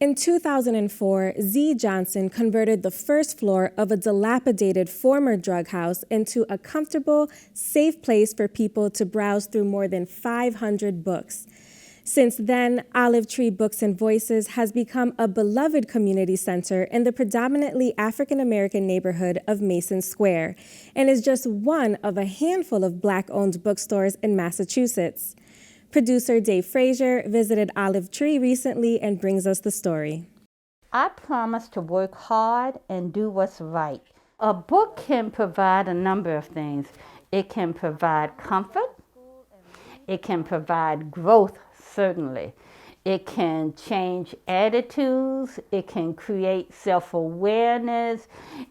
In 2004, Zee Johnson converted the first floor of a dilapidated former drug house into a comfortable, safe place for people to browse through more than 500 books. Since then, Olive Tree Books and Voices has become a beloved community center in the predominantly African-American neighborhood of Mason Sqaure, and is just one of a handful of Black-owned bookstores in Massachusetts. Producer Dave Fraser visited Olive Tree recently and brings us the story. I promise to work hard and do what's right. A book can provide a number of things. It can provide comfort. It can provide growth, certainly. It can change attitudes. It can create self-awareness.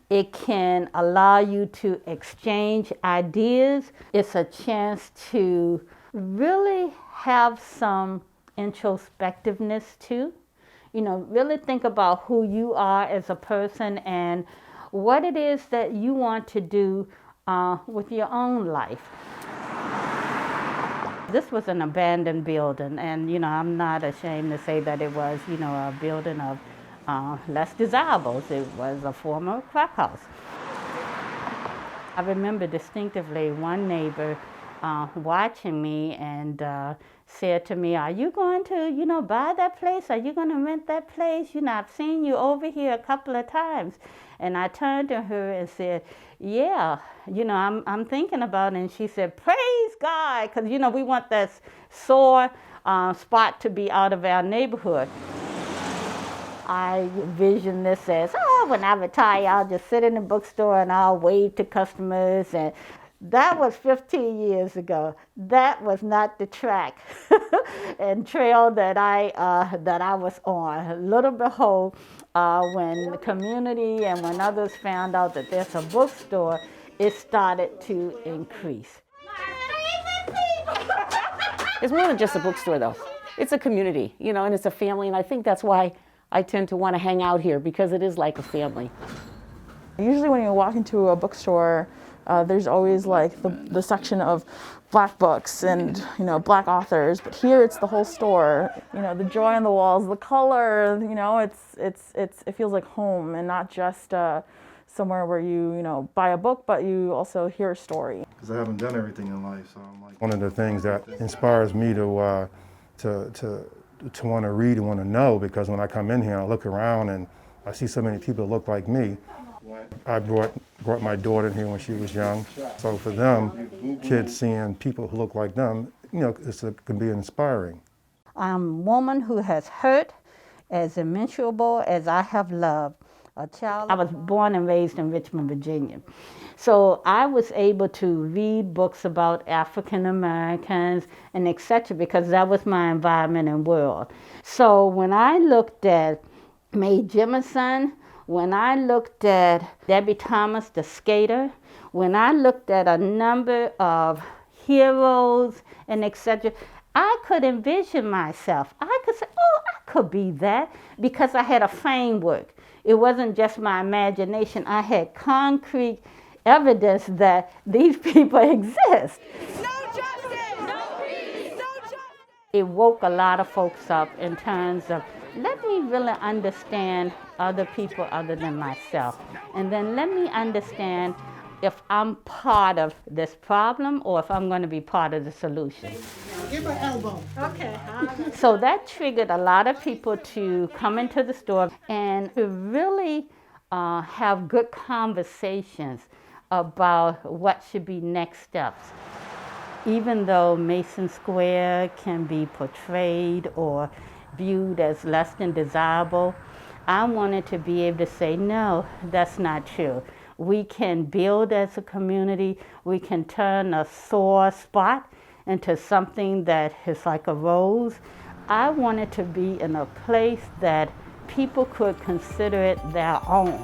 It can allow you to exchange ideas. It's a chance to really have some introspectiveness too. You know, really think about who you are as a person and what it is that you want to do with your own life. This was an abandoned building, and I'm not ashamed to say that it was, a building of less desirables. It was a former crack house. I remember distinctively one neighbor watching me and said to me, "Are you going to, buy that place? Are you going to rent that place? I've seen you over here a couple of times." And I turned to her and said, "Yeah, I'm thinking about it." And she said, "Praise God," because, we want that sore spot to be out of our neighborhood. I envision this as, when I retire, I'll just sit in the bookstore and I'll wave to customers. And that was 15 years ago. That was not the track and trail that I was on. Little behold, when the community and when others found out that there's a bookstore, it started to increase. It's more than just a bookstore, though. It's a community, and it's a family, and I think that's why I tend to want to hang out here, because it is like a family. Usually when you walk into a bookstore, there's always like the section of Black books and Black authors, but here it's the whole store. The joy on the walls, the color. It feels like home, and not just somewhere where you buy a book, but you also hear a story. Because I haven't done everything in life, so I'm like, one of the things that inspires me to want to read and want to know, because when I come in here and I look around and I see so many people that look like me. I brought my daughter in here when she was young. So for them, kids seeing people who look like them, it can be inspiring. I'm a woman who has hurt as immeasurable as I have loved. A child. I was born and raised in Richmond, Virginia. So I was able to read books about African Americans and etc. because that was my environment and world. So when I looked at Mae Jemison, when I looked at Debbie Thomas, the skater, when I looked at a number of heroes and etc., I could envision myself. I could say, I could be that, because I had a framework. It wasn't just my imagination. I had concrete evidence that these people exist. No justice! No peace! No justice! It woke a lot of folks up in terms of, let me really understand other people other than myself. And then let me understand if I'm part of this problem or if I'm going to be part of the solution. Give her elbow. Okay. So that triggered a lot of people to come into the store and to really have good conversations about what should be next steps. Even though Mason Sqaure can be portrayed or viewed as less than desirable, I wanted to be able to say, no, that's not true. We can build as a community. We can turn a sore spot into something that is like a rose. I wanted to be in a place that people could consider it their own.